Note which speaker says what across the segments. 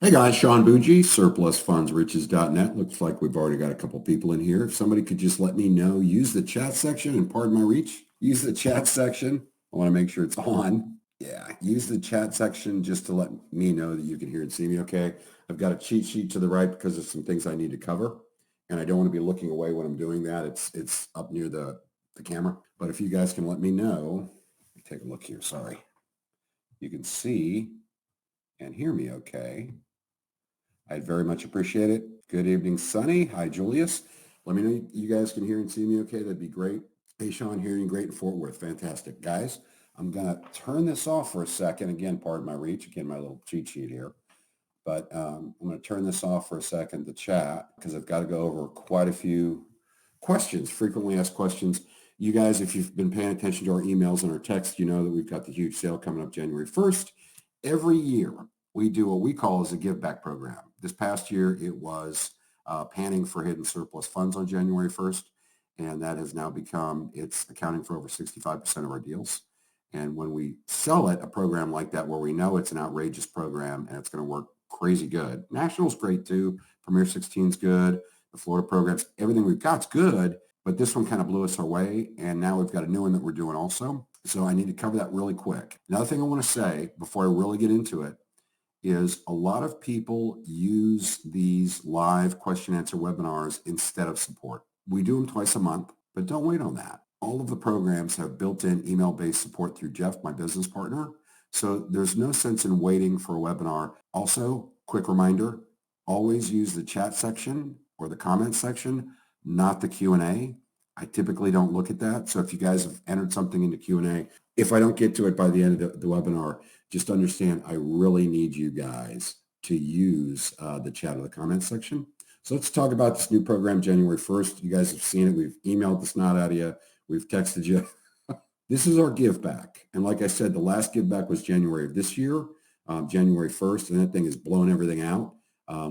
Speaker 1: Hey guys, Sean Bougie, surplusfundsriches.net. Looks like we've already got a couple people in here. If somebody could just let me know, use the chat section and pardon my reach. Use the chat section. I want to make sure it's on. Yeah, use the chat section just to let me know that you can hear and see me okay. I've got a cheat sheet to the right because there's some things I need to cover. And I don't want to be looking away when I'm doing that. It's up near the camera. But if you guys can let me know, let me take a look here. Sorry. You can see and hear me okay. I'd very much appreciate it. Good evening, Sunny. Hi, Julius. Let me know you guys can hear and see me okay. That'd be great. Hey, Sean, hearing great in Fort Worth. Fantastic. Guys, I'm going to turn this off for a second. Again, pardon my reach. Again, my little cheat sheet here. But I'm going to turn this off for a second to chat because I've got to go over quite a few questions, frequently asked questions. You guys, if you've been paying attention to our emails and our texts, you know that we've got the huge sale coming up January 1st. Every year, we do what we call as a give back program. This past year, it was panning for hidden surplus funds on January 1st, and that has now become, it's accounting for over 65% of our deals. And when we sell it, a program like that where we know it's an outrageous program and it's going to work crazy good. National's great too. Premier 16's good. The Florida programs, everything we've got's good, but this one kind of blew us our way. And now we've got a new one that we're doing also. So I need to cover that really quick. Another thing I want to say before I really get into it is a lot of people use these live question answer webinars instead of support. We do them twice a month, but don't wait on that. All of the programs have built-in email-based support through Jeff, my business partner. So there's no sense in waiting for a webinar. Also, quick reminder, always use the chat section or the comment section, not the Q&A. I typically don't look at that. So if you guys have entered something into Q&A, if I don't get to it by the end of the webinar, just understand I really need you guys to use the chat or the comment section. So let's talk about this new program, January 1st. You guys have seen it. We've emailed the snot out of you. We've texted you. This is our give back. And like I said, the last give back was January of this year, January 1st, and that thing has blown everything out.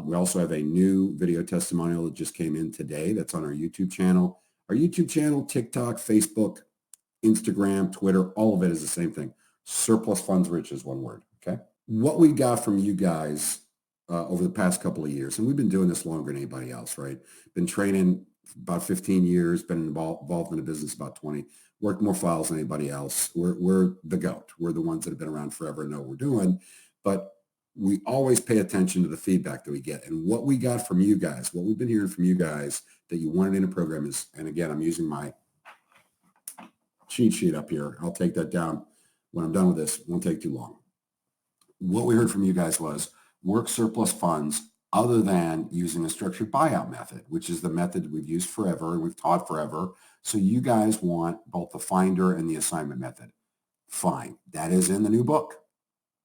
Speaker 1: We also have a new video testimonial that just came in today that's on our YouTube channel. Our YouTube channel, TikTok, Facebook, Instagram, Twitter, all of it is the same thing. Surplus Funds Rich is one word, okay? What we got from you guys over the past couple of years, and we've been doing this longer than anybody else, right? Been training about 15 years, been involved in the business about 20, worked more files than anybody else. We're the GOAT. We're the ones that have been around forever and know what we're doing. But we always pay attention to the feedback that we get. And what we got from you guys, what we've been hearing from you guys that you wanted in a program is, and again, I'm using my cheat sheet up here. I'll take that down when I'm done with this. It won't take too long. What we heard from you guys was work surplus funds other than using a structured buyout method, which is the method we've used forever and we've taught forever. So you guys want both the finder and the assignment method. Fine. That is in the new book.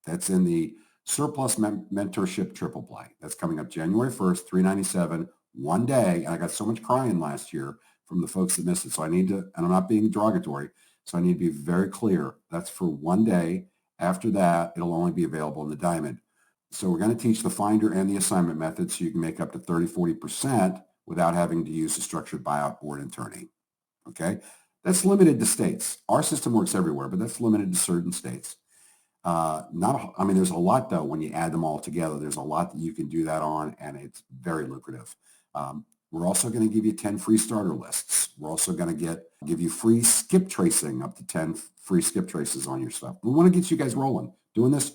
Speaker 1: That's in the Surplus Mentorship Triple Play. That's coming up January 1st, $397, one day. And I got so much crying last year from the folks that missed it. So I need to, and I'm not being derogatory, so I need to be very clear. That's for one day. After that, it'll only be available in the Diamond. So we're going to teach the finder and the assignment method so you can make up to 30-40% without having to use a structured buyout or an attorney. Okay? That's limited to states. Our system works everywhere, but that's limited to certain states. There's a lot, though, when you add them all together. There's a lot that you can do that on, and it's very lucrative. We're also going to give you 10 free starter lists. We're also going to give you free skip tracing, up to 10 free skip traces on your stuff. We want to get you guys rolling. Doing this,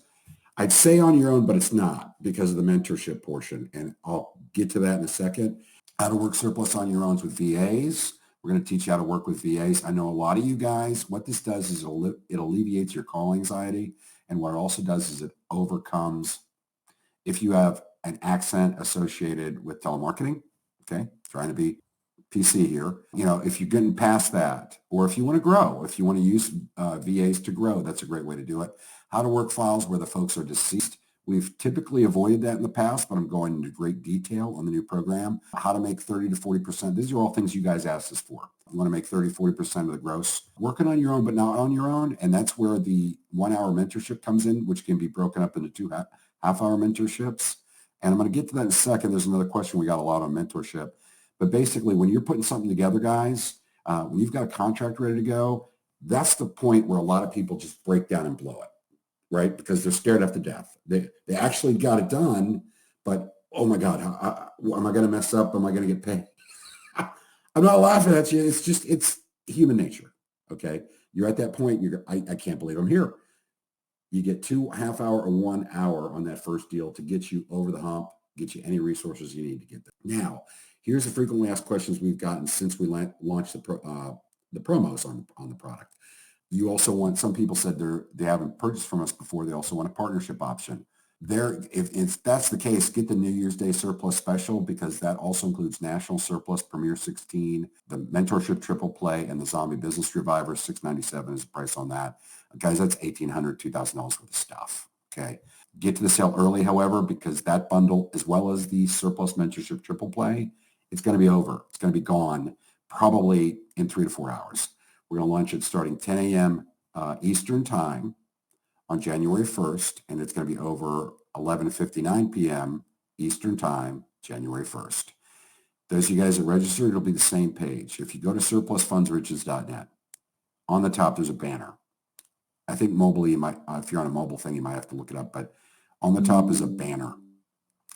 Speaker 1: I'd say on your own, but it's not because of the mentorship portion. And I'll get to that in a second. How to work surplus on your own with VAs. We're going to teach you how to work with VAs. I know a lot of you guys, what this does is it alleviates your call anxiety. And what it also does is it overcomes, if you have an accent associated with telemarketing, okay, trying to be PC here, if you're getting past that, or if you want to grow, if you want to use VAs to grow, that's a great way to do it. How to work files where the folks are deceased. We've typically avoided that in the past, but I'm going into great detail on the new program. How to make 30 to 40%. These are all things you guys asked us for. You want to make 30, 40% of the gross. Working on your own, but not on your own. And that's where the 1 hour mentorship comes in, which can be broken up into 2 half-hour mentorships. And I'm going to get to that in a second. There's another question we got a lot on mentorship. But basically, when you're putting something together, guys, when you've got a contract ready to go, that's the point where a lot of people just break down and blow it, right? Because they're scared half to death. They actually got it done, But oh my God, am I going to mess up? Am I going to get paid? I'm not laughing at you. It's human nature. Okay. You're at that point. I can't believe I'm here. You get 2 half-hour or 1 hour on that first deal to get you over the hump, get you any resources you need to get there. Now, here's the frequently asked questions we've gotten since we launched the promos on the product. You also want, some people said they haven't purchased from us before. They also want a partnership option. If that's the case, get the New Year's Day Surplus Special, because that also includes National Surplus Premier 16, the Mentorship Triple Play, and the Zombie Business Reviver. $697 is the price on that. Guys, that's $1,800, $2,000 worth of stuff. Okay. Get to the sale early, however, because that bundle, as well as the Surplus Mentorship Triple Play, it's going to be over. It's going to be gone probably in 3 to 4 hours. We're going to launch it starting 10 a.m. Eastern Time on January 1st, and it's going to be over 11:59 p.m. Eastern Time, January 1st. Those of you guys that registered, it'll be the same page. If you go to surplusfundsriches.net, on the top there's a banner. I think mobile, you might, if you're on a mobile thing, you might have to look it up, but on the top is a banner.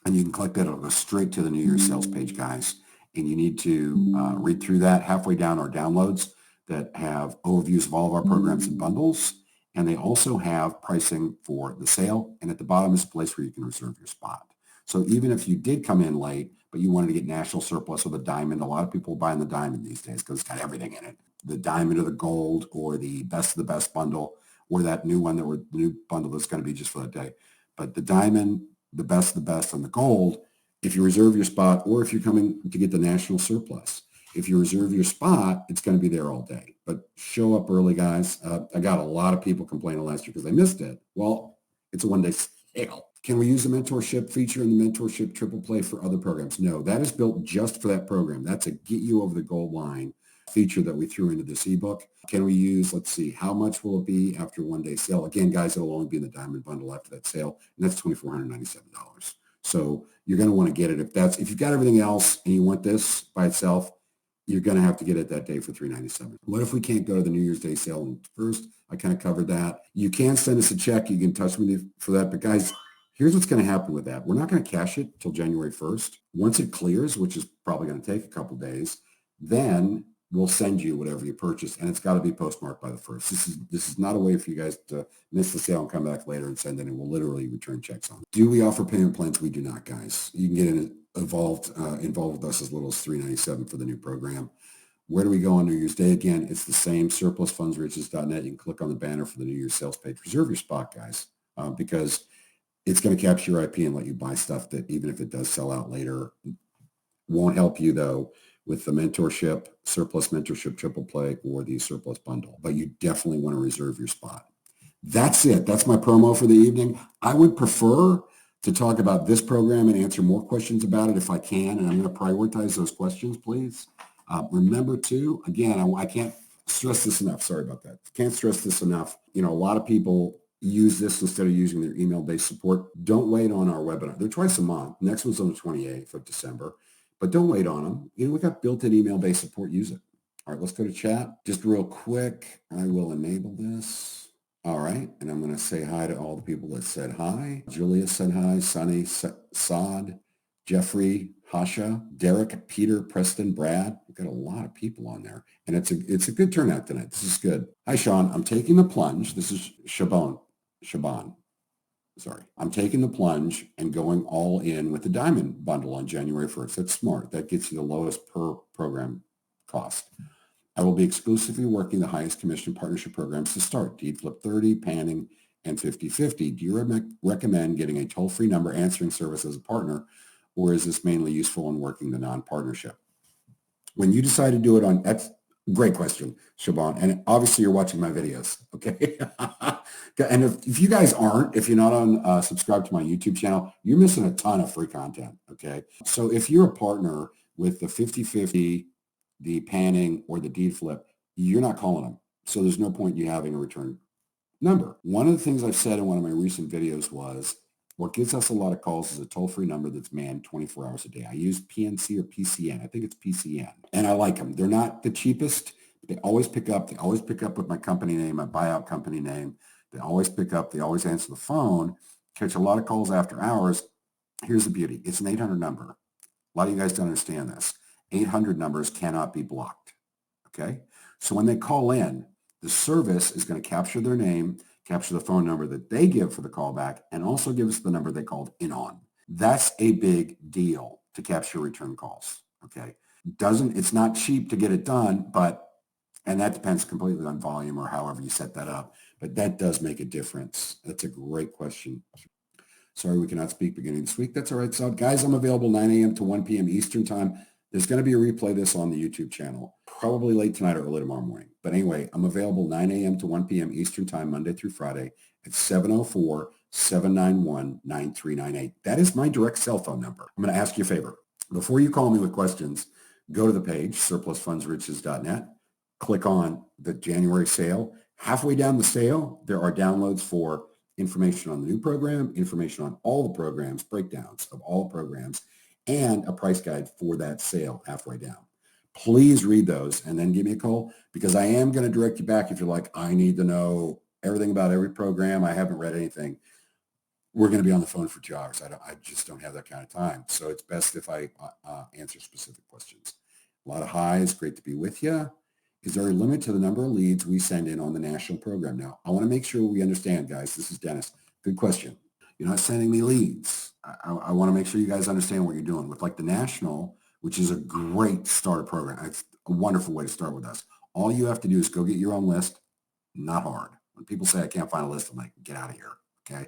Speaker 1: And you can click that. It'll go straight to the New Year's sales page, guys. And you need to read through that. Halfway down are downloads that have overviews of all of our programs and bundles. And they also have pricing for the sale. And at the bottom is a place where you can reserve your spot. So even if you did come in late, but you wanted to get National Surplus or the Diamond, a lot of people are buying the Diamond these days because it's got everything in it. The Diamond or the Gold or the Best of the Best bundle, or that new one, the new bundle that's going to be just for that day. But the Diamond, the Best of the Best, and the Gold, if you reserve your spot, or if you're coming to get the National Surplus, if you reserve your spot, it's going to be there all day. But show up early, guys. I got a lot of people complaining last year because they missed it. Well, it's a one-day sale. Can we use the mentorship feature in the mentorship triple play for other programs? No, that is built just for that program. That's a get you over the goal line feature that we threw into this ebook. Can we use, let's see, how much will it be after one-day sale? Again, guys, it'll only be in the Diamond bundle after that sale, and that's $2,497. So you're going to want to get it. If you've got everything else and you want this by itself, you're going to have to get it that day for $397. What if we can't go to the New Year's Day sale first? I kind of covered that. You can send us a check. You can touch me for that. But guys, here's what's going to happen with that. We're not going to cash it till January 1st. Once it clears, which is probably going to take a couple days, then we'll send you whatever you purchase, and it's got to be postmarked by the 1st. This is not a way for you guys to miss the sale and come back later and send it, and we'll literally return checks on it. Do we offer payment plans? We do not, guys. You can get involved with us as little as $397 for the new program. Where do we go on New Year's Day? Again, it's the same, surplusfundsriches.net. You can click on the banner for the New Year's sales page. Reserve your spot, guys, because it's going to capture your IP and let you buy stuff that, even if it does sell out later, won't help you, though, with the mentorship, surplus mentorship triple play, or the surplus bundle. But you definitely want to reserve your spot. That's it. That's my promo for the evening. I would prefer to talk about this program and answer more questions about it if I can, and I'm going to prioritize those questions, please. Remember, too, again, I can't stress this enough. Sorry about that. Can't stress this enough. A lot of people use this instead of using their email-based support. Don't wait on our webinar. They're twice a month. Next one's on the 28th of December. But don't wait on them. We got built-in email-based support. Use it. All right, let's go to chat. Just real quick, I will enable this. All right, and I'm going to say hi to all the people that said hi. Julia said hi. Sunny, Saad, Jeffrey, Hasha, Derek, Peter, Preston, Brad. We've got a lot of people on there, and it's a good turnout tonight. This is good. Hi, Sean. I'm taking the plunge. This is Shaban. Sorry. I'm taking the plunge and going all in with the Diamond bundle on January 1st. That's smart. That gets you the lowest per program cost. I will be exclusively working the highest commission partnership programs to start: Deed Flip 30, Panning, and 50/50. Do you recommend getting a toll-free number answering service as a partner, or is this mainly useful in working the non-partnership? When you decide to do it on great question, Shaban. And obviously you're watching my videos, okay? And if you guys aren't, if you're not on subscribe to my YouTube channel, you're missing a ton of free content, okay? So if you're a partner with the 50/50, the Panning, or the Deed Flip, you're not calling them. So there's no point in you having a return number. One of the things I've said in one of my recent videos was, what gives us a lot of calls is a toll-free number that's manned 24 hours a day. I use PNC or PCN. I think it's PCN. And I like them. They're not the cheapest. They always pick up. They always pick up with my company name, my buyout company name. They always pick up. They always answer the phone. Catch a lot of calls after hours. Here's the beauty. It's an 800 number. A lot of you guys don't understand this. 800 numbers cannot be blocked. Okay? So when they call in, the service is going to capture their name, capture the phone number that they give for the callback, and also give us the number they called in on. That's a big deal to capture return calls. Okay? It's not cheap to get it done, and that depends completely on volume or however you set that up, but that does make a difference. That's a great question. Sorry, we cannot speak beginning this week. That's all right. So guys, I'm available 9 a.m. to 1 p.m. Eastern time. There's going to be a replay of this on the YouTube channel, probably late tonight or early tomorrow morning. But anyway, I'm available 9 a.m. to 1 p.m. Eastern time, Monday through Friday at 704-791-9398. That is my direct cell phone number. I'm going to ask you a favor. Before you call me with questions, go to the page, surplusfundsriches.net, click on the January sale. Halfway down the sale, there are downloads for information on the new program, information on all the programs, breakdowns of all programs, and a price guide for that sale halfway down. Please read those and then give me a call, because I am going to direct you back if you're like, I need to know everything about every program. I haven't read anything. We're going to be on the phone for 2 hours. I just don't have that kind of time. So it's best if I answer specific questions. A lot of highs. Great to be with you. Is there a limit to the number of leads we send in on the national program? Now, I want to make sure we understand, guys. This is Dennis. Good question. You're not sending me leads. I want to make sure you guys understand what you're doing. With like the national, which is a great starter program. It's a wonderful way to start with us. All you have to do is go get your own list. Not hard. When people say, I can't find a list, I'm like, get out of here. Okay.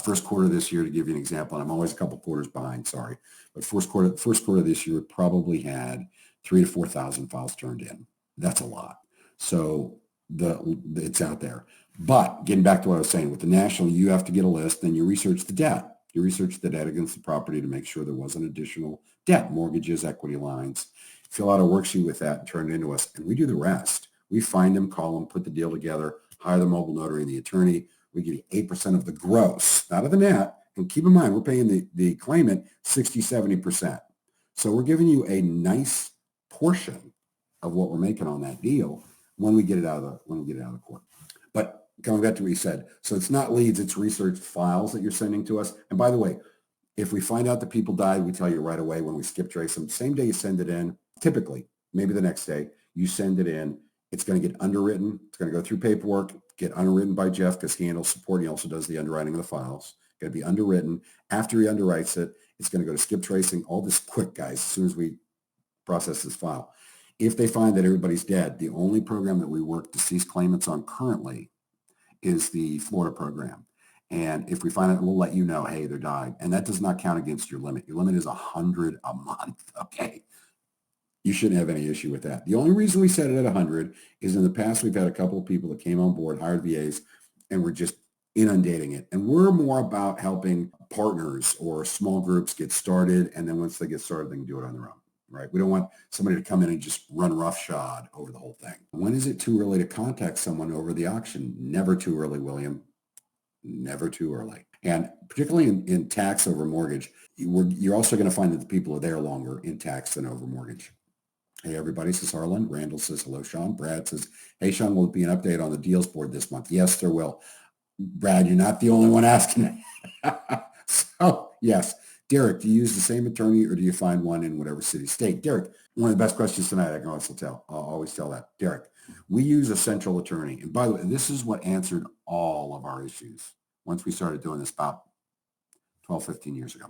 Speaker 1: First quarter this year, to give you an example, and I'm always a couple quarters behind, sorry. But first quarter this year, we probably had 3,000 to 4,000 files turned in. That's a lot. So it's out there. But getting back to what I was saying, with the national, you have to get a list, then you research the debt. You research the debt against the property to make sure there wasn't additional debt, mortgages, equity lines. Fill out a worksheet with that and turn it into us. And we do the rest. We find them, call them, put the deal together, hire the mobile notary and the attorney. We give you 8% of the gross, not of the net. And keep in mind, we're paying the claimant 60, 70%. So we're giving you a nice portion of what we're making on that deal when we get it out of the court. But going back to what you said, so it's not leads, it's researched files that you're sending to us. And by the way, if we find out that people died, we tell you right away when we skip trace them. Same day you send it in, typically, maybe the next day, you send it in. It's going to get underwritten. It's going to go through paperwork, get underwritten by Jeff because he handles support. He also does the underwriting of the files. It's going to be underwritten. After he underwrites it, it's going to go to skip tracing. All this quick, guys, as soon as we process this file. If they find that everybody's dead, the only program that we work deceased claimants on currently is the Florida program. And if we find it, we'll let you know, hey, they died. And that does not count against your limit. Your limit is 100 a month, okay? You shouldn't have any issue with that. The only reason we set it at 100 is in the past we've had a couple of people that came on board, hired VAs, and we're just inundating it. And we're more about helping partners or small groups get started. And then once they get started, they can do it on their own. Right? We don't want somebody to come in and just run roughshod over the whole thing. When is it too early to contact someone over the auction? Never too early, William. Never too early. And particularly in tax over mortgage, you're also going to find that the people are there longer in tax than over mortgage. Hey, everybody, says Harlan. Randall says, hello, Sean. Brad says, hey, Sean, will it be an update on the deals board this month? Yes, there will. Brad, you're not the only one asking. So, yes. Derek, do you use the same attorney or do you find one in whatever city, state? Derek, one of the best questions tonight, I can also tell. I'll always tell that. Derek, we use a central attorney. And by the way, this is what answered all of our issues once we started doing this about 12, 15 years ago.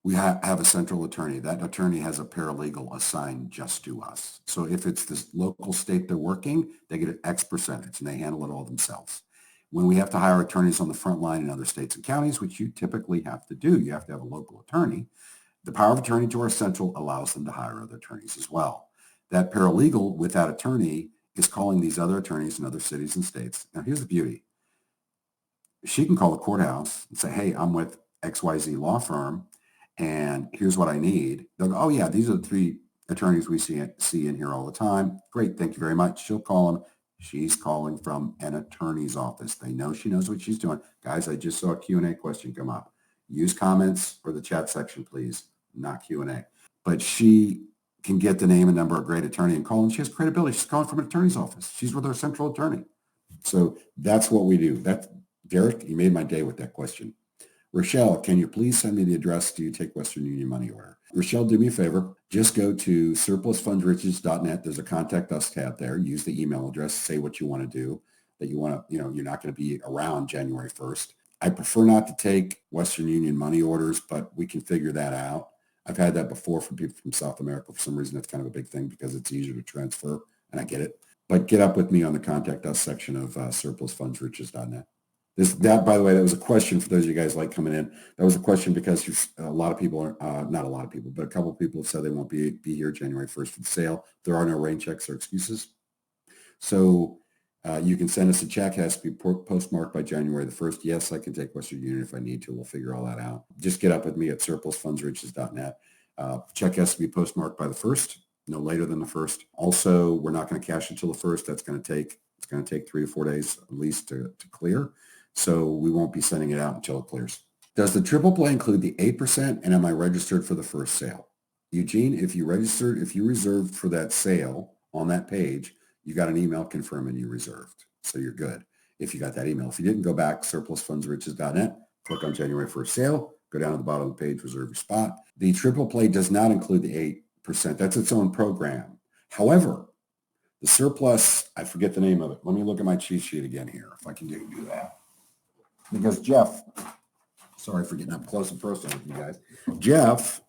Speaker 1: We have a central attorney. That attorney has a paralegal assigned just to us. So if it's this local state they're working, they get an X percentage and they handle it all themselves. When we have to hire attorneys on the front line in other states and counties, which you typically have to do, you have to have a local attorney. The power of attorney to our central allows them to hire other attorneys as well. That paralegal with that attorney is calling these other attorneys in other cities and states. Now, here's the beauty. She can call the courthouse and say, hey, I'm with XYZ law firm, and here's what I need. They'll go, oh, yeah, these are the 3 attorneys we see in here all the time. Great, thank you very much. She'll call them. She's calling from an attorney's office. They know she knows what she's doing. Guys, I just saw a Q&A question come up. Use comments or the chat section, please, not Q&A. But she can get the name and number of a great attorney and call, and she has credibility. She's calling from an attorney's office. She's with our central attorney. So that's what we do. Derek, you made my day with that question. Rochelle, can you please send me the address? Do you take Western Union money order? Rochelle, do me a favor. Just go to surplusfundsriches.net. There's a contact us tab there. Use the email address. Say what you want to do, that you want to, you're not going to be around January 1st. I prefer not to take Western Union money orders, but we can figure that out. I've had that before from people from South America. For some reason, that's kind of a big thing because it's easier to transfer, and I get it. But get up with me on the contact us section of surplusfundsriches.net. That, by the way, that was a question for those of you guys like coming in. That was a question because a lot of people are, not a lot of people, but a couple of people have said they won't be here January 1st for the sale. There are no rain checks or excuses. So you can send us a check. It has to be postmarked by January the 1st. Yes, I can take Western Union if I need to. We'll figure all that out. Just get up with me at surplusfundsriches.net. Check has to be postmarked by the 1st, no later than the 1st. Also, we're not going to cash until the 1st. It's going to take 3 to 4 days at least to clear. So we won't be sending it out until it clears. Does the triple play include the 8%? And am I registered for the first sale? Eugene, if you reserved for that sale on that page, you got an email confirming you reserved. So you're good. If you got that email. If you didn't, go back, surplusfundsriches.net, click on January 1st sale, go down to the bottom of the page, reserve your spot. The triple play does not include the 8%. That's its own program. However, the surplus, I forget the name of it. Let me look at my cheat sheet again here, if I can do that. Because Jeff, sorry for getting up close and personal with you guys. Jeff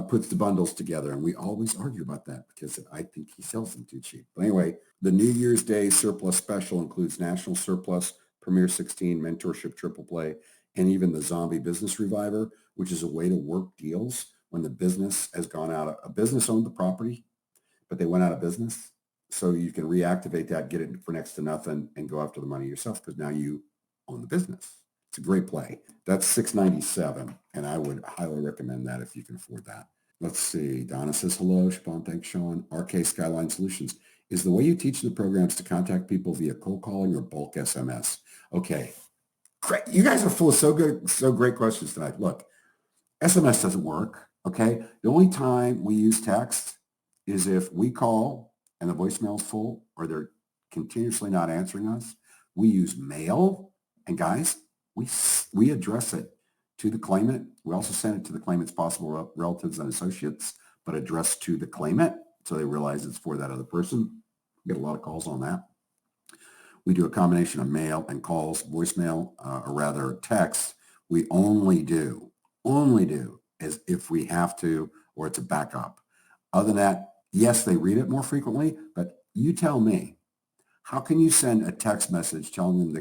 Speaker 1: puts the bundles together, and we always argue about that because I think he sells them too cheap. But anyway, the New Year's Day surplus special includes National Surplus, Premier 16, Mentorship Triple Play, and even the Zombie Business Reviver, which is a way to work deals when the business has gone out. A business owned the property, but they went out of business. So you can reactivate that, get it for next to nothing, and go after the money yourself because now you own the business. It's a great play. That's $697, and I would highly recommend that if you can afford that. Let's see. Donna says hello. Siobhan, thanks, Sean. RK Skyline Solutions. Is the way you teach the programs to contact people via cold calling or bulk SMS? Okay. Great. You guys are full of so great questions tonight. Look, SMS doesn't work, okay? The only time we use text is if we call and the voicemail's full or they're continuously not answering us. We use mail. And guys, we address it to the claimant. We also send it to the claimant's possible relatives and associates, but addressed to the claimant so they realize it's for that other person. We get a lot of calls on that. We do a combination of mail and calls, voicemail, or rather text. We only do as if we have to or it's a backup. Other than that, yes, they read it more frequently, but you tell me, how can you send a text message telling them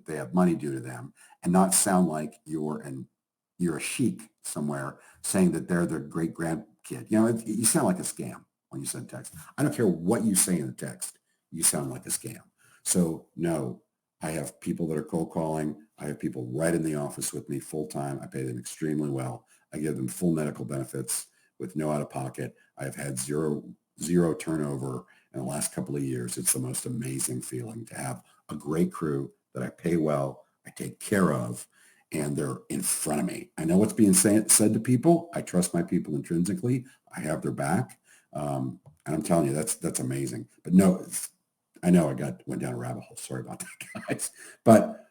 Speaker 1: they have money due to them and not sound like you're a sheik somewhere saying that they're their great grandkid? You sound like a scam when you send text. I don't care what you say in the text. You sound like a scam. So no, I have people that are cold calling. I have people right in the office with me full time. I pay them extremely well. I give them full medical benefits with no out of pocket. I've had zero turnover in the last couple of years. It's the most amazing feeling to have a great crew that I pay well, I take care of, and they're in front of me. I know what's being said to people. I trust my people intrinsically. I have their back. And I'm telling you, that's amazing. But no, I know I went down a rabbit hole. Sorry about that, guys. But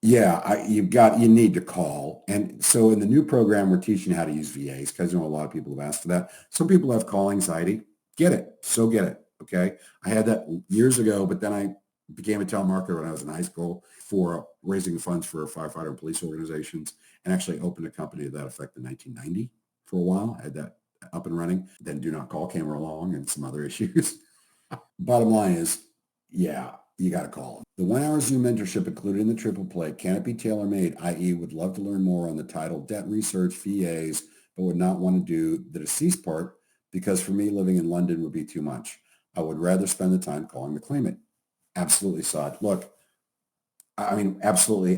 Speaker 1: yeah, you need to call. And so in the new program, we're teaching how to use VAs because I know a lot of people have asked for that. Some people have call anxiety. Get it. So get it. Okay. I had that years ago, but then I became a telemarketer when I was in high school for raising funds for firefighter and police organizations and actually opened a company to that effect in 1990 for a while. I had that up and running. Then Do Not Call came along and some other issues. Bottom line is, yeah, you got to call them. The 1-hour Zoom mentorship included in the triple play, can it be tailor-made, i.e. would love to learn more on the title, debt research, VAs, but would not want to do the deceased part because for me, living in London would be too much. I would rather spend the time calling the claimant. Absolutely, Saad. Look, I mean, absolutely,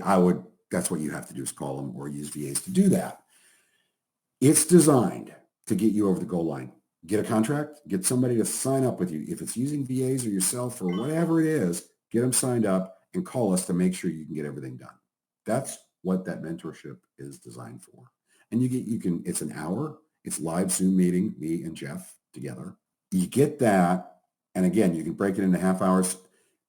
Speaker 1: that's what you have to do is call them or use VAs to do that. It's designed to get you over the goal line. Get a contract, get somebody to sign up with you. If it's using VAs or yourself or whatever it is, get them signed up and call us to make sure you can get everything done. That's what that mentorship is designed for. And it's an hour. It's live Zoom meeting, me and Jeff together. You get that. And again, you can break it into half hours.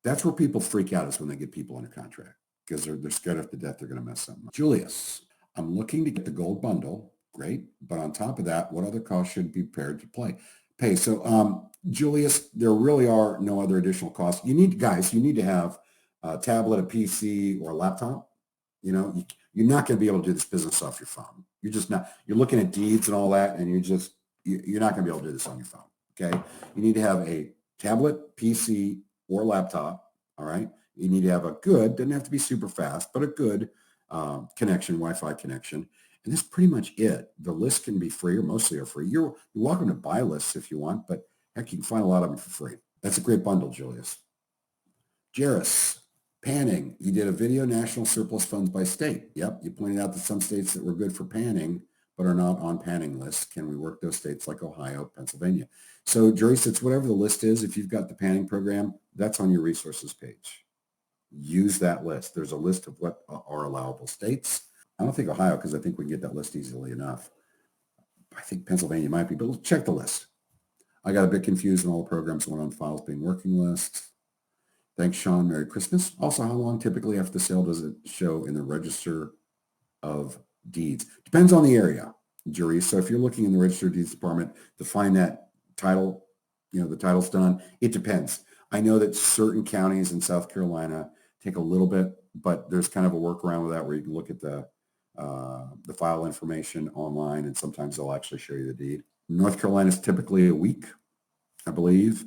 Speaker 1: That's where people freak out is when they get people under contract. because they're scared up to death they're going to mess something up. Julius, I'm looking to get the gold bundle. Great. But on top of that, what other costs should be prepared to pay? So Julius, there really are no other additional costs. You need to have a tablet, a PC, or a laptop. You're not going to be able to do this business off your phone. You're just not. You're looking at deeds and all that, and you're not going to be able to do this on your phone. Okay. You need to have a tablet, PC, or laptop. All right. You need to have doesn't have to be super fast, but a good connection, Wi-Fi connection. And that's pretty much it. The list can be free or mostly are free. You're welcome to buy lists if you want, but heck, you can find a lot of them for free. That's a great bundle, Julius. Jairus, panning. You did a video, national surplus funds by state. Yep. You pointed out that some states that were good for panning but are not on panning lists. Can we work those states like Ohio, Pennsylvania? So Jairus, it's whatever the list is. If you've got the panning program, that's on your resources page. Use that list. There's a list of what are allowable states. I don't think Ohio, because I think we can get that list easily enough. I think Pennsylvania might be, but check the list. I got a bit confused in all the programs went on files being working lists. Thanks, Sean. Merry Christmas. Also, how long typically after the sale does it show in the Register of Deeds? Depends on the area, jury. So if you're looking in the Register of Deeds department to find that title, the title's done, it depends. I know that certain counties in South Carolina take a little bit, but there's kind of a workaround with that where you can look at the file information online, and sometimes they'll actually show you the deed. North Carolina is typically a week, I believe.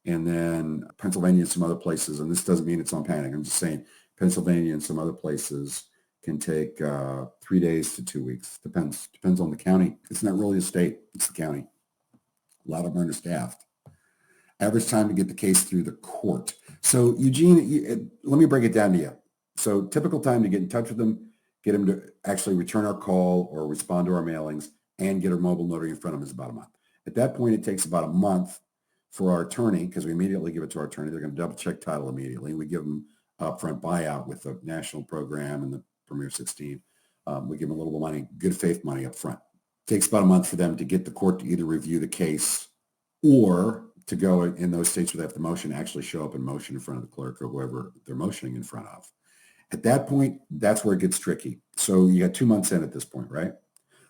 Speaker 1: And then Pennsylvania and some other places, and this doesn't mean it's on panic. I'm just saying Pennsylvania and some other places can take 3 days to 2 weeks. Depends on the county. It's not really a state. It's the county. A lot of them are understaffed. Average time to get the case through the court. So Eugene, let me break it down to you. So typical time to get in touch with them, get them to actually return our call or respond to our mailings and get a mobile notary in front of them is about a month. At that point, it takes about a month for our attorney, because we immediately give it to our attorney. They're going to double check title immediately. We give them upfront buyout with the national program and the Premier 16. We give them a little money, good faith money up front. It takes about a month for them to get the court to either review the case or to go in those states where they have the motion, actually show up in motion in front of the clerk or whoever they're motioning in front of. At that point, that's where it gets tricky. So you got 2 months in at this point, right?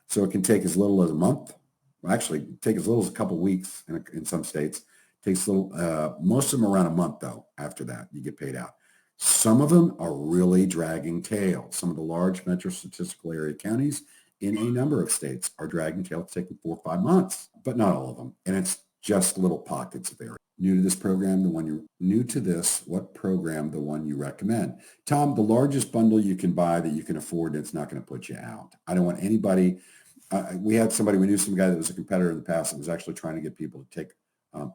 Speaker 1: So it can take as little as a month. Well, actually, take as little as a couple of weeks in some states. Takes a little, most of them around a month, though. After that, you get paid out. Some of them are really dragging tail. Some of the large metro statistical area counties in a number of states are dragging tail. It's taking 4 or 5 months, but not all of them. And it's just little pockets of area. New to this program, what program, the one you recommend? Tom, the largest bundle you can buy that you can afford, that's not going to put you out. I don't want anybody. We knew some guy that was a competitor in the past that was actually trying to get people to take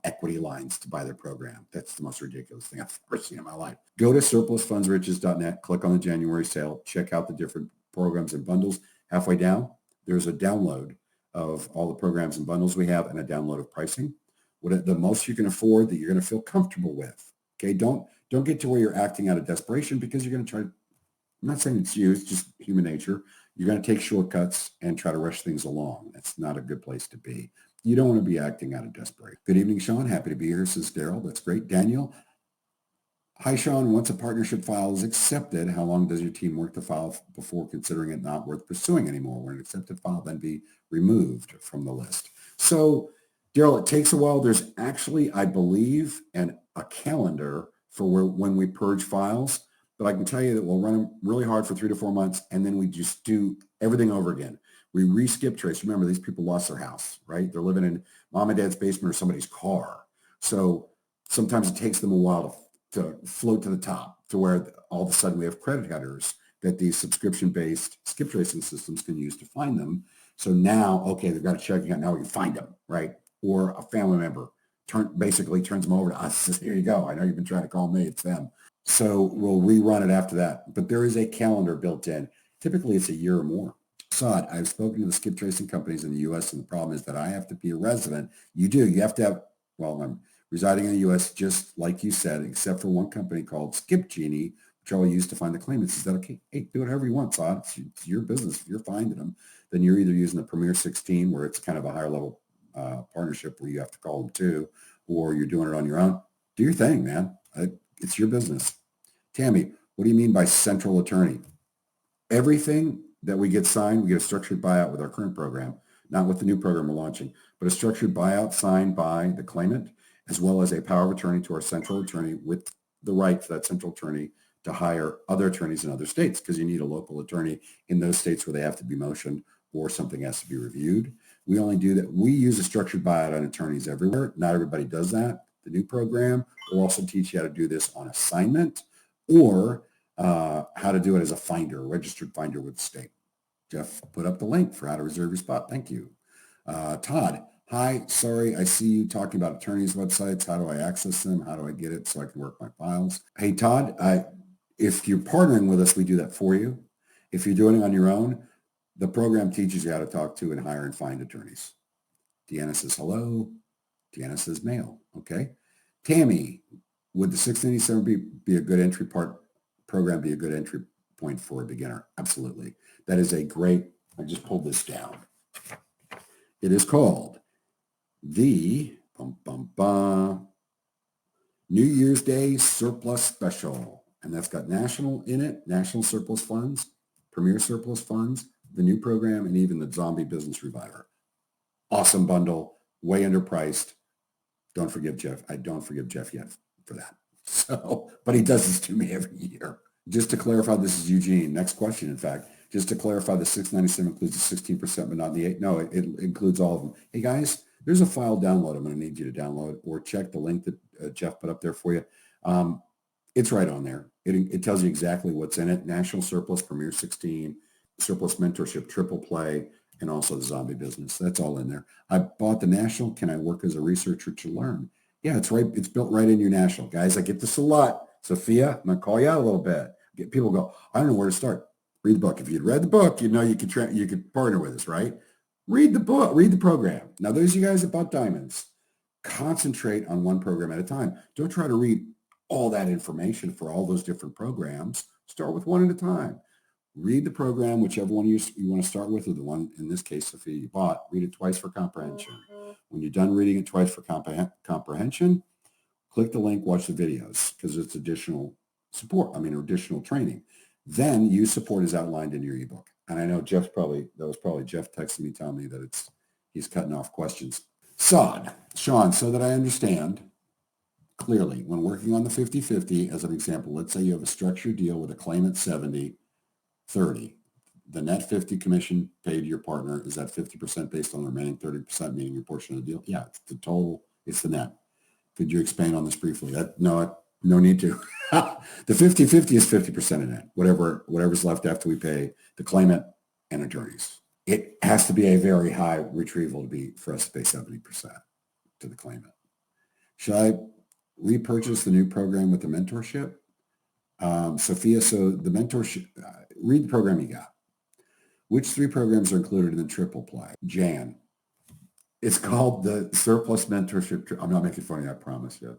Speaker 1: equity lines to buy their program. That's the most ridiculous thing I've ever seen in my life. Go to surplusfundsriches.net, click on the January sale, check out the different programs and bundles. Halfway down, there's a download of all the programs and bundles we have and a download of pricing. What the most you can afford that you're going to feel comfortable with. Okay, don't get to where you're acting out of desperation, because you're going to try. I'm not saying it's you, it's just human nature. You're going to take shortcuts and try to rush things along. That's not a good place to be. You don't want to be acting out of desperation. Good evening, Sean. Happy to be here, says Daryl. That's great. Daniel. Hi, Sean. Once a partnership file is accepted, how long does your team work the file before considering it not worth pursuing anymore? Will an accepted file then be removed from the list? So, Daryl, it takes a while. There's actually, I believe, a calendar for when we purge files. But I can tell you that we'll run them really hard for 3 to 4 months, and then we just do everything over again. We re-skip trace. Remember, these people lost their house, right? They're living in mom and dad's basement or somebody's car. So sometimes it takes them a while to float to the top, to where all of a sudden we have credit headers that these subscription-based skip tracing systems can use to find them. So now, okay, they've got a checking account. Now we can find them, right? Or a family member basically turns them over to us. Says, here you go. I know you've been trying to call me. It's them. So we'll rerun it after that. But there is a calendar built in. Typically, it's a year or more. Sod, I've spoken to the skip tracing companies in the U.S., and the problem is that I have to be a resident. You do. You have to have, I'm residing in the U.S., just like you said, except for one company called Skip Genie, which I will use to find the claimants. Is that okay? Hey, do whatever you want, Sod. It's your business. If you're finding them, then you're either using the Premier 16, where it's kind of a higher level partnership where you have to call them too, or you're doing it on your own. Do your thing, man. It's your business. Tammy, What do you mean by central attorney? Everything that we get signed, we get a structured buyout with our current program, not with the new program we're launching, but a structured buyout signed by the claimant, as well as a power of attorney to our central attorney with the right for that central attorney to hire other attorneys in other states, because you need a local attorney in those states where they have to be motioned or something has to be reviewed. We only do that. We use a structured buyout on attorneys everywhere. Not everybody does that. The new program will also teach you how to do this on assignment or how to do it as a finder, a registered finder with the state. Jeff put up the link for how to reserve your spot. Thank you. Todd, hi. Sorry, I see you talking about attorneys' websites. How do I access them? How do I get it so I can work my files? Hey, Todd, if you're partnering with us, we do that for you. If you're doing it on your own, the program teaches you how to talk to and hire and find attorneys. Deanna says hello. Deanna says mail. Okay. Tammy, would the 697 be a good entry program be a good entry point for a beginner? Absolutely. That is a great, I just pulled this down. It is called the New Year's Day Surplus Special. And that's got national in it, national surplus funds, premier surplus funds, the new program, and even the zombie business reviver. Awesome bundle, way underpriced. Don't forgive Jeff. I don't forgive Jeff yet for that. So, but he does this to me every year. Just to clarify, this is Eugene. Next question, in fact. Just to clarify, the 697 includes the 16%, but not the 8. No, it includes all of them. Hey, guys, there's a file download I'm going to need you to download, or check the link that Jeff put up there for you. It's right on there. It tells you exactly what's in it. National Surplus, Premier 16, Surplus Mentorship, Triple Play, and also the zombie business. That's all in there. I bought the national. Can I work as a researcher to learn? Yeah, it's right. It's built right in your national. Guys, I get this a lot. Sophia, I'm going to call you out a little bit. People go, I don't know where to start. Read the book. If you'd read the book, you know you could partner with us, right? Read the book. Read the program. Now, those of you guys that bought diamonds, concentrate on one program at a time. Don't try to read all that information for all those different programs. Start with one at a time. Read the program, whichever one you want to start with, or the one, in this case, Sophia, you bought. Read it twice for comprehension. When you're done reading it twice for comprehension, click the link, watch the videos, because it's additional support, additional training. Then use support as outlined in your ebook. And I know that was probably Jeff texting me telling me that he's cutting off questions. Sean, so that I understand clearly, when working on the 50-50, as an example, let's say you have a structured deal with a claimant 70, 30. The net 50 commission paid to your partner, is that 50% based on the remaining 30%, meaning your portion of the deal? Yeah, it's the total, it's the net. Could you expand on this briefly? No need to. The 50-50 is 50% of net, whatever's left after we pay the claimant and attorneys. It has to be a very high retrieval for us to pay 70% to the claimant. Should I repurchase the new program with the mentorship? Sophia, so the mentorship, read the program you got. Which 3 programs are included in the triple play? Jan, it's called the Surplus Mentorship. I'm not making fun of you, I promise you.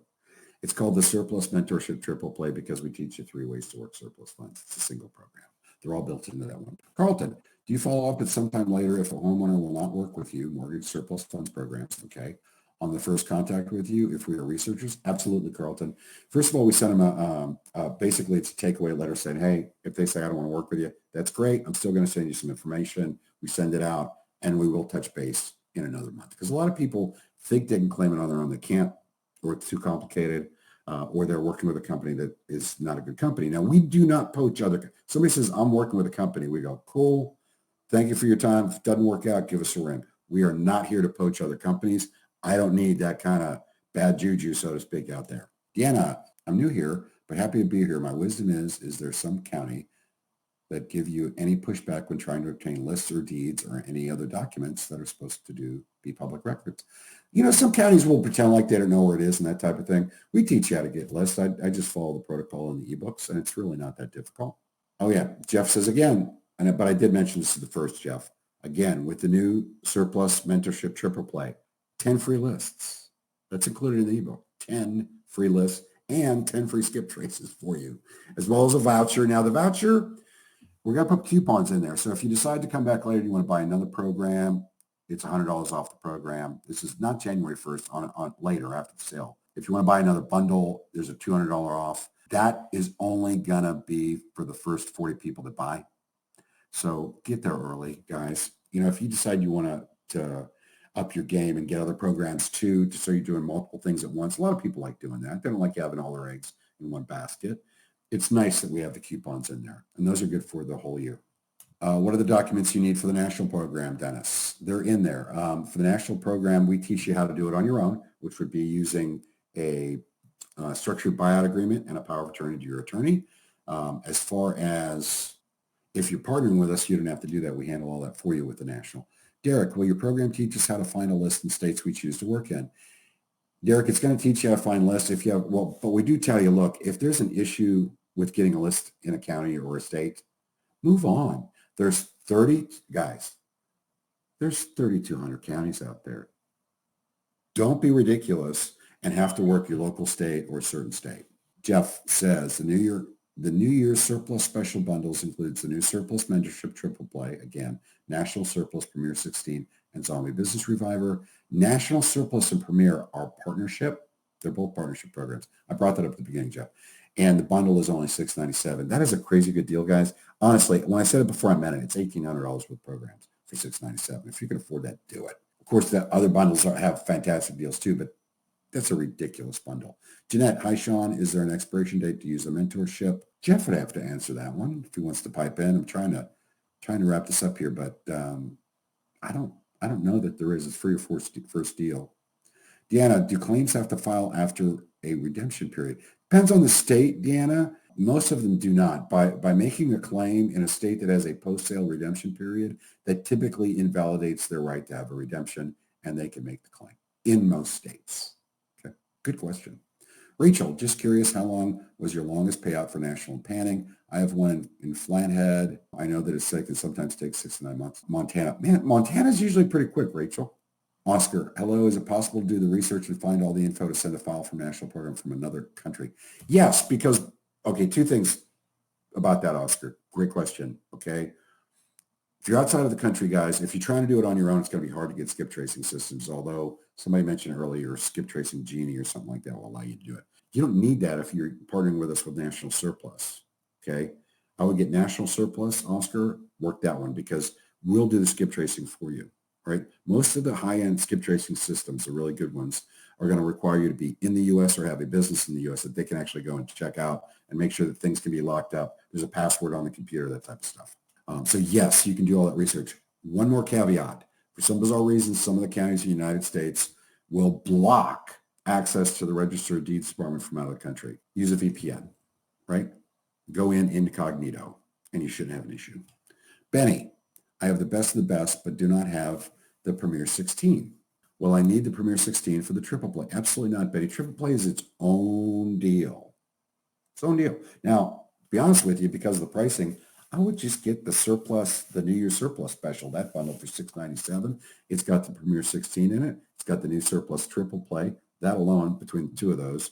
Speaker 1: It's called the Surplus Mentorship Triple Play because we teach you 3 ways to work surplus funds. It's a single program. They're all built into that one. Carlton, do you follow up at some time later if a homeowner will not work with you, mortgage surplus funds programs, okay, on the first contact with you if we are researchers? Absolutely, Carlton. First of all, we send them basically it's a takeaway letter saying, hey, if they say I don't want to work with you, that's great. I'm still going to send you some information. We send it out and we will touch base in another month. Because a lot of people think they can claim it on their own. They can't, or it's too complicated, or they're working with a company that is not a good company. Now, we do not poach somebody says, I'm working with a company. We go, cool. Thank you for your time. If it doesn't work out, give us a ring. We are not here to poach other companies. I don't need that kind of bad juju, so to speak, out there. Deanna, I'm new here, but happy to be here. My wisdom is there some county that give you any pushback when trying to obtain lists or deeds or any other documents that are supposed to be public records? Some counties will pretend like they don't know where it is and that type of thing. We teach you how to get lists. I just follow the protocol in the ebooks, and it's really not that difficult. Oh, yeah. Jeff says again, but I did mention this to the first, Jeff. Again, with the new Surplus Mentorship Triple Play, 10 free lists. That's included in the ebook. 10 free lists and 10 free skip traces for you, as well as a voucher. Now, the voucher, we're going to put coupons in there. So if you decide to come back later and you want to buy another program, it's $100 off the program. This is not January 1st, on later after the sale. If you want to buy another bundle, there's a $200 off. that is only going to be for the first 40 people that buy. So get there early, guys. If you decide you want to up your game and get other programs too, so you're doing multiple things at once. A lot of people like doing that. They don't like having all their eggs in one basket. It's nice that we have the coupons in there, and those are good for the whole year. What are the documents you need for the national program, Dennis? They're in there. For the national program, we teach you how to do it on your own, which would be using a structured buyout agreement and a power of attorney to your attorney. As far as if you're partnering with us, you don't have to do that. We handle all that for you with the national. Derek, will your program teach us how to find a list in states we choose to work in? Derek, it's going to teach you how to find lists if you have, but we do tell you, look, if there's an issue with getting a list in a county or a state, move on. There's 3,200 counties out there. Don't be ridiculous and have to work your local state or a certain state. Jeff says the New Year's surplus special bundles includes the new surplus mentorship triple play, again, National Surplus Premier 16 and Zombie Business Reviver. National Surplus and Premier are partnership. They're both partnership programs. I brought that up at the beginning, Jeff. And the bundle is only $697. That is a crazy good deal, guys. Honestly, when I said it before, I meant it. It's $1,800 with programs for $697. If you can afford that, do it. Of course, the other bundles have fantastic deals too, but that's a ridiculous bundle. Jeanette, hi, Sean. Is there an expiration date to use the mentorship? Jeff would have to answer that one if he wants to pipe in. I'm trying to wrap this up here, but I don't know that there is. It's free or first deal. Deanna, do claims have to file after a redemption period? Depends on the state, Deanna. Most of them do not. By making a claim in a state that has a post-sale redemption period, that typically invalidates their right to have a redemption, and they can make the claim in most states. Okay, good question. Rachel, just curious, how long was your longest payout for national and panning? I have one in Flathead. I know that it can sometimes take 6 to 9 months. Montana. Man, Montana's usually pretty quick, Rachel. Oscar, hello, is it possible to do the research and find all the info to send a file from national program from another country? Yes, because, okay, 2 things about that, Oscar. Great question, okay? If you're outside of the country, guys, if you're trying to do it on your own, it's going to be hard to get skip tracing systems, although somebody mentioned earlier skip tracing Genie or something like that will allow you to do it. You don't need that if you're partnering with us with National Surplus, okay? I would get National Surplus, Oscar, work that one because we'll do the skip tracing for you. Right? Most of the high-end skip tracing systems, the really good ones, are going to require you to be in the U.S. or have a business in the U.S. that they can actually go and check out and make sure that things can be locked up. There's a password on the computer, that type of stuff. So yes, you can do all that research. One more caveat. For some bizarre reasons, some of the counties in the United States will block access to the Register of Deeds Department from out of the country. Use a VPN, right? Go in incognito, and you shouldn't have an issue. Benny, I have the best of the best, but do not have the Premier 16. Well, I need the Premier 16 for the triple play. Absolutely not, Betty. Triple play is its own deal. Its own deal. Now, to be honest with you, because of the pricing, I would just get the surplus, the New Year's surplus special, that bundle for $697. It's got the Premier 16 in it. It's got the new surplus triple play. That alone, between the 2 of those,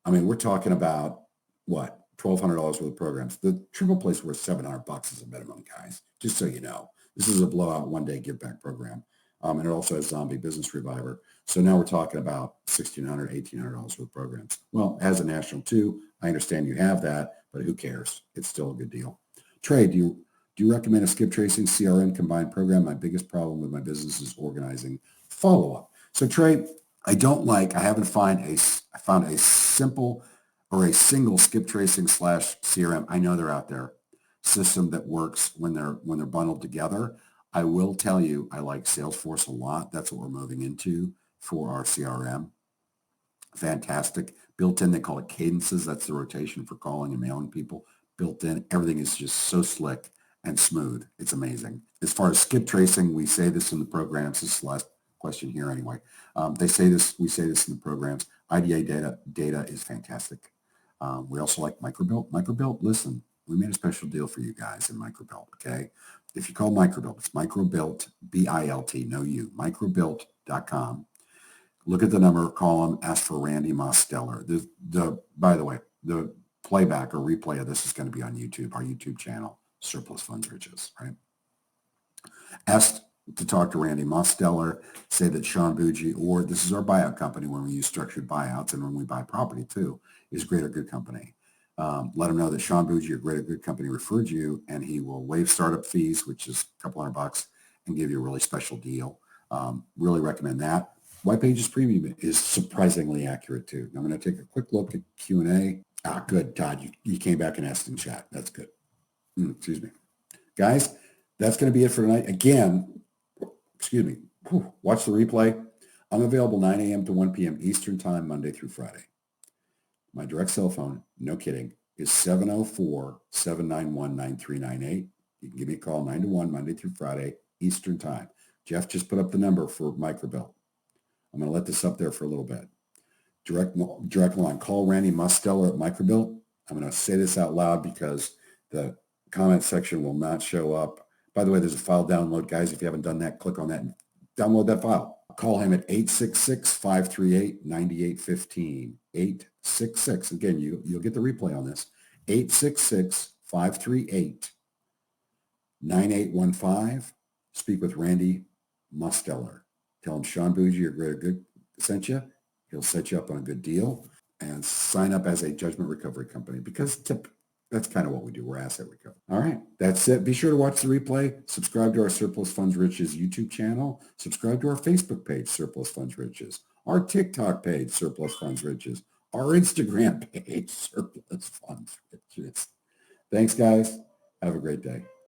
Speaker 1: I mean, we're talking about, what, $1,200 worth of programs. The triple play is worth $700 as a minimum, guys, just so you know. This is a blowout one-day give-back program. And it also has Zombie Business Reviver. So now we're talking about $1,600, $1,800 worth of programs. Well, as a national too, I understand you have that, but who cares? It's still a good deal. Trey, do you recommend a skip tracing CRM combined program? My biggest problem with my business is organizing follow-up. So Trey, I haven't found a simple or a single skip tracing / CRM. I know they're out there. System that works when they're bundled together. I will tell you, I like Salesforce a lot. That's what we're moving into for our CRM. Fantastic. Built in, they call it cadences. That's the rotation for calling and mailing people. Built in, everything is just so slick and smooth. It's amazing. As far as skip tracing, we say this in the programs. This is the last question here anyway. We say this in the programs. IDA data is fantastic. We also like Microbuilt. Microbuilt, listen, we made a special deal for you guys in Microbuilt, okay? If you call Microbuilt, it's Microbuilt, B-I-L-T, no U, microbuilt.com. Look at the number, call them, ask for Randy Mosteller. By the way, the playback or replay of this is going to be on YouTube, our YouTube channel, Surplus Funds Riches, right? Ask to talk to Randy Mosteller, say that Sean Bougie, or this is our buyout company when we use structured buyouts and when we buy property too, is Greater Good Company. Let him know that Sean Bougie, your Greater Good Company, referred you, and he will waive startup fees, which is a couple $100, and give you a really special deal. Really recommend that. White Pages Premium is surprisingly accurate too. I'm going to take a quick look at Q&A. Good, Todd. You came back and asked in chat. That's good. Excuse me. Guys, that's going to be it for tonight. Again, excuse me. Watch the replay. I'm available 9 a.m. to 1 p.m. Eastern Time, Monday through Friday. My direct cell phone, no kidding, is 704-791-9398. You can give me a call 9 to 1, Monday through Friday, Eastern Time. Jeff just put up the number for Microbill. I'm going to let this up there for a little bit. Direct line, call Randy Musteller at Microbill. I'm going to say this out loud because the comment section will not show up. By the way, there's a file download. Guys, if you haven't done that, click on that and download that file. Call him at 866-538-9815. 866. Again, you'll get the replay on this. 866-538-9815. Speak with Randy Musteller. Tell him Sean Bougie, your Greater Good, sent you. He'll set you up on a good deal and sign up as a judgment recovery company because that's kind of what we do. We're asset recovery. All right. That's it. Be sure to watch the replay. Subscribe to our Surplus Funds Riches YouTube channel. Subscribe to our Facebook page, Surplus Funds Riches. Our TikTok page, Surplus Funds Riches. Our Instagram page, Surplus Funds Riches. Thanks, guys. Have a great day.